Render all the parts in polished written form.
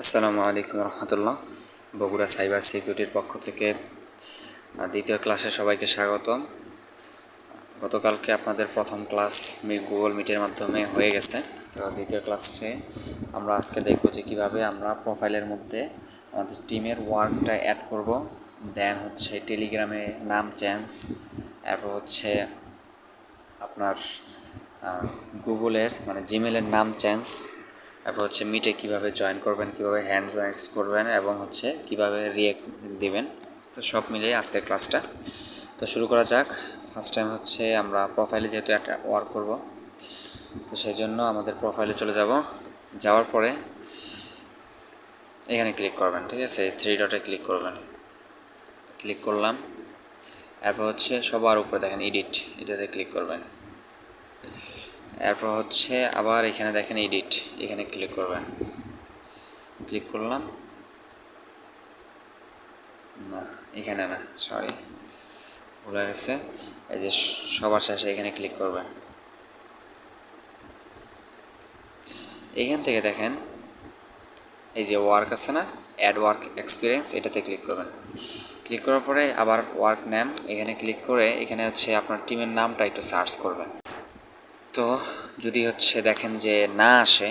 আসসালামু আলাইকুম রহমতুল্লাহ। বগুড়া সাইবার সিকিউরিটির পক্ষ থেকে দ্বিতীয় ক্লাসে সবাইকে স্বাগতম। গতকালকে আপনাদের প্রথম ক্লাস গুগল মিটের মাধ্যমে হয়ে গেছে। তো দ্বিতীয় ক্লাসে আমরা আজকে দেখব যে কীভাবে আমরা প্রোফাইলের মধ্যে আমাদের টিমের ওয়ার্কটা অ্যাড করব। দেন হচ্ছে টেলিগ্রামে নাম চেঞ্জ, এরপর হচ্ছে আপনার গুগলের জিমেলের নাম চেঞ্জ, তারপর হচ্ছে মিটে কীভাবে জয়েন করবেন, কীভাবে হ্যান্ড জয়েন্স করবেন এবং হচ্ছে কীভাবে রিয়েক্ট দিবেন। তো সব মিলিয়ে আজকের ক্লাসটা তো শুরু করা যাক। ফার্স্ট টাইম হচ্ছে আমরা প্রোফাইলে যেহেতু একটা ওয়ার্ক করব, তো সেই জন্য আমাদের প্রোফাইলে চলে যাব। যাওয়ার পরে এখানে ক্লিক করবেন, ঠিক আছে, থ্রি ডটে ক্লিক করবেন। ক্লিক করলাম, এরপর হচ্ছে সবার উপরে দেখেন এডিট, এটাতে ক্লিক করবেন। এরপর হচ্ছে আবার এখানে দেখেন এডিট, এখানে ক্লিক করবেন। ক্লিক করলাম, না এখানে না, সরি ভুলে গেছে। এই যে সবার শেষে এখানে ক্লিক করবেন। এখান থেকে দেখেন এই যে ওয়ার্ক আছে না, অ্যাড ওয়ার্ক এক্সপিরিয়েন্স, এটাতে ক্লিক করবেন। ক্লিক করার পরে আবার ওয়ার্ক নেম এখানে ক্লিক করে এখানে হচ্ছে আপনার টিমের নামটা একটু সার্চ করবেন। তো যদি হচ্ছে দেখেন যে না আসে,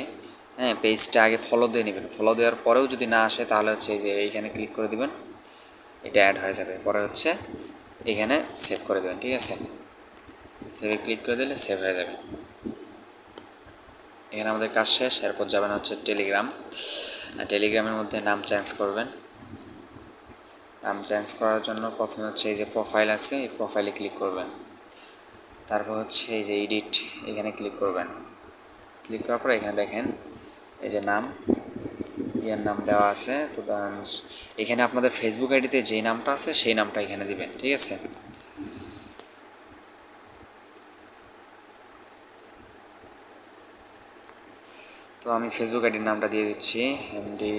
হ্যাঁ, পেজটা আগে ফলো দিয়ে নেবেন। ফলো দেওয়ার পরেও যদি না আসে তাহলে হচ্ছে এই যে এইখানে ক্লিক করে দিবেন, এটা অ্যাড হয়ে যাবে। পরে হচ্ছে এখানে সেভ করে দেবেন, ঠিক আছে। সেভে ক্লিক করে দিলে সেভ হয়ে যাবে। এখানে আমাদের কাজ শেষ। এরপর যাবেন হচ্ছে টেলিগ্রাম। টেলিগ্রামের মধ্যে নাম চেঞ্জ করবেন। নাম চেঞ্জ করার জন্য প্রথমে হচ্ছে এই যে প্রোফাইল আছে, এই প্রোফাইলে ক্লিক করবেন। তারপর হচ্ছে এই যে এডিট, এখানে ক্লিক করবেন। ক্লিক করার পরে এখানে দেখেন এই যে নাম, ইয়ার নাম দেওয়া আছে। তো এখানে আপনাদের ফেসবুক আইডিতে যেই নামটা আছে সেই নামটা এখানে দিবেন, ঠিক আছে। তো আমি ফেসবুক আইডির নামটা দিয়ে দিচ্ছি, এমডি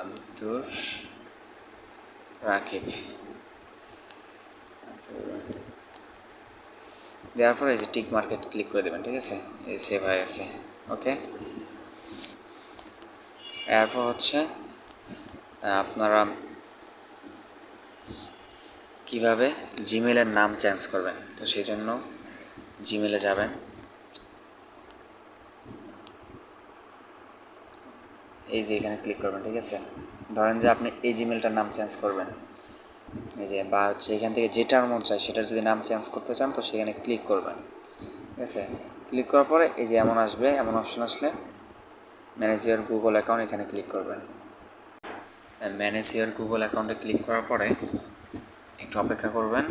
আব্দুর রাকিব। দেওয়ার পরে এই যে টিক মার্কেট ক্লিক করে দেবেন, ঠিক আছে। এই সেভ হয়ে গেছে, ওকে। এরপর হচ্ছে আপনারা কিভাবে জিমেলের নাম চেঞ্জ করবেন, তো সেই জন্য জিমেলে যাবেন। এই যে এখানে ক্লিক করবেন, ঠিক আছে। ধরেন যে আপনি এই জিমেলটার নাম চেঞ্জ করবেন, এই যে বা হচ্ছে এখান থেকে যেটার মন চায় সেটার যদি নাম চেঞ্জ করতে চান তো সেখানে ক্লিক করবেন, ঠিক আছে। ক্লিক করার পরে এই যে এমন আসবে, এমন অপশন আসলে ম্যানেজ ইওর গুগল অ্যাকাউন্ট, এখানে ক্লিক করবেন। ম্যানেজ ইওর গুগল অ্যাকাউন্টে ক্লিক করার পরে একটু অপেক্ষা করবেন।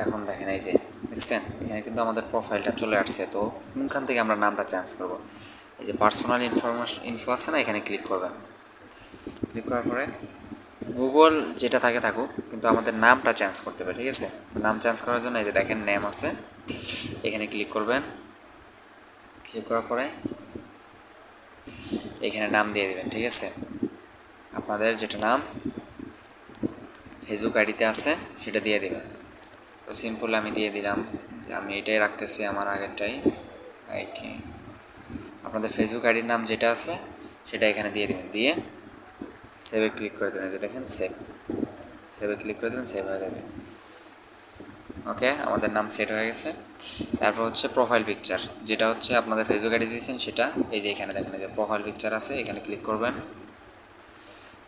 এখন দেখেন এই যে দেখছেন এখানে কিন্তু আমাদের প্রোফাইলটা চলে আসছে। তো কোনখান থেকে আমরা নামটা চেঞ্জ করব, এই যে পার্সোনাল ইনফো আছে না, এখানে ক্লিক করবেন। ক্লিক করার পরে গুগল যেটা থাকে থাকুক, কিন্তু আমাদের নামটা চেঞ্জ করতে হবে, ঠিক আছে। তো নাম চেঞ্জ করার জন্য এই যে দেখেন নেম আছে, এখানে ক্লিক করবেন। ক্লিক করার পরে এখানে নাম দিয়ে দেবেন, ঠিক আছে। আপনাদের যেটা নাম ফেসবুক আইডিতে আছে সেটা দিয়ে দেবেন। তো সিম্পল আমি দিয়ে দিলাম যে আমি এটাই রাখতেছি, আমার আগেরটাই। আপনাদের ফেসবুক আইডির নাম যেটা আছে সেটা এখানে দিয়ে দেবেন, দিয়ে সেভে ক্লিক করে দেবেন। যে দেখেন সেভে ক্লিক করে দেবেন, সেভ হয়ে যাবে। ওকে, আমাদের নাম সেট হয়ে গেছে। তারপর হচ্ছে প্রোফাইল পিকচার, যেটা হচ্ছে আপনাদের ফেসবুক আইডি দিয়েছেন সেটা এই যে এখানে দেখেন যে প্রোফাইল পিকচার আছে, এখানে ক্লিক করবেন।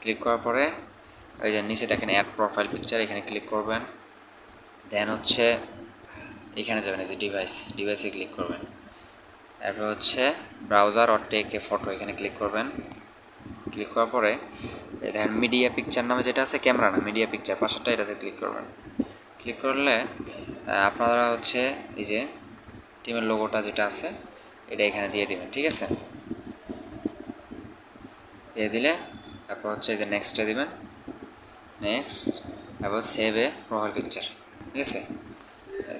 ক্লিক করার পরে ওই যে নিচে দেখেন অ্যাড প্রোফাইল পিকচার, এখানে ক্লিক করবেন। দেন হচ্ছে এখানে যাবেন, এই যে ডিভাইসে ক্লিক করবেন। তারপর হচ্ছে browser or take a photo, এখানে ক্লিক করবেন। ক্লিক করার পরে দেখেন মিডিয়া পিকচার নামে যেটা আছে, ক্যামেরা না মিডিয়া পিকচার, পাশেরটা, এটাতে ক্লিক করবেন। ক্লিক করলে আপনারা হচ্ছে এই যে টিমের লোগোটা যেটা আছে এটা এখানে দিয়ে দেবেন, ঠিক আছে। দিয়ে দিলে তারপর হচ্ছে এই যে নেক্সটে দিবেন, নেক্সট, তারপর সেভ এ প্রোফাইল পিকচার, ঠিক আছে।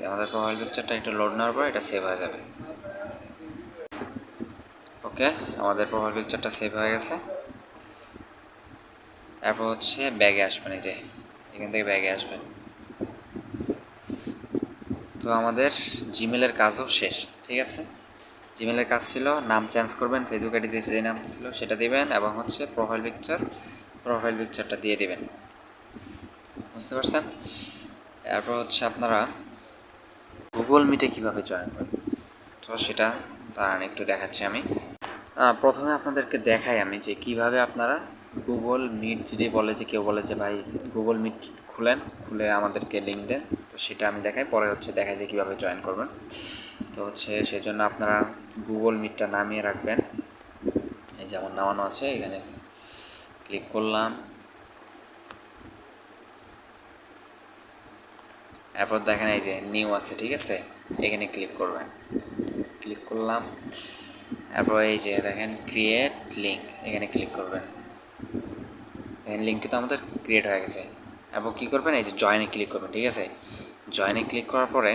আমাদের প্রোফাইল পিকচারটা একটু লোড নেওয়ার পর এটা সেভ হয়ে যাবে। ওকে, আমাদের প্রোফাইল পিকচারটা সেভ হয়ে গেছে। তারপর হচ্ছে ব্যাগে আসবেন, এই যে এখান থেকে ব্যাগে আসবেন। তো আমাদের জিমেলের কাজও শেষ, ঠিক আছে। জিমেলের কাজ ছিল নাম চেঞ্জ করবেন, ফেসবুক আইডিতে যে নাম ছিল সেটা দিবেন, এবং হচ্ছে প্রোফাইল পিকচারটা দিয়ে দিবেন, বুঝতে পারছেন। এরপর হচ্ছে আপনারা গুগল মিটে কীভাবে জয়েন করবেন, তো সেটা দাঁড়ান একটু দেখাচ্ছি আমি। প্রথমে আপনাদেরকে দেখাই আমি যে কিভাবে আপনারা গুগল মিট, যদি বলে যে কেউ বলে যে ভাই গুগল মিট খুলে আমাদেরকে লিঙ্ক দেন, তো সেটা আমি দেখাই, পরে হচ্ছে দেখাই যে কীভাবে জয়েন করবেন। তো হচ্ছে সেজন্য আপনারা গুগল মিটটা নামিয়ে রাখবেন, এই যেমন নামানো আছে, এখানে ক্লিক করলাম। এরপর দেখেন এই যে নিউ আছে, ঠিক আছে, এখানে ক্লিক করবেন, ক্লিক করলাম। এরপর এই যে দেখেন ক্রিয়েট লিঙ্ক, এখানে ক্লিক করবেন। দেখেন লিঙ্ক তো আমাদের ক্রিয়েট হয়ে গেছে। এরপর কী করবেন, এই যে জয়েনে ক্লিক করবেন, ঠিক আছে। জয়েনে ক্লিক করার পরে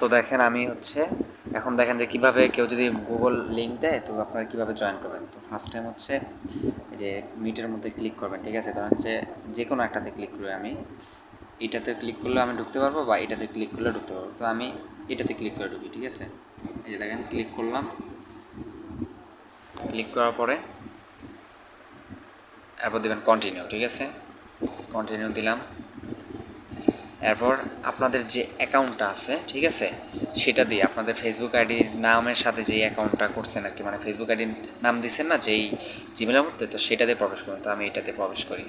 তো দেখেন আমি হচ্ছে এখন দেখেন যে কিভাবে কেউ যদি গুগল লিঙ্ক দেয় তো আপনারা কীভাবে জয়েন করবেন। তো ফার্স্ট টাইম হচ্ছে যে মিটের মধ্যে ক্লিক করবেন, ঠিক আছে। ধরেন যে কোনো একটাতে ক্লিক করে আমি এটাতে ক্লিক করলে আমি ঢুকতে পারবো, বা এটাতে ক্লিক করলে ঢুকতে পারবো। তো আমি এটাতে ক্লিক করে ঢুকি, ঠিক আছে। এই যে দেখেন ক্লিক করলাম, ক্লিক করার পরে এরপর দেবেন কন্টিনিউ, ঠিক আছে, কন্টিনিউ দিলাম। এরপর আপনাদের যে অ্যাকাউন্টটা আছে, ঠিক আছে, সেটা দিয়ে আপনাদের ফেসবুক আইডির নামের সাথে যেই অ্যাকাউন্টটা করছেন আর কি, মানে ফেসবুক আইডির নাম দিচ্ছেন না যেই জিমেলের মধ্যে, তো সেটাতে প্রবেশ করুন। তো আমি এটাতে প্রবেশ করি,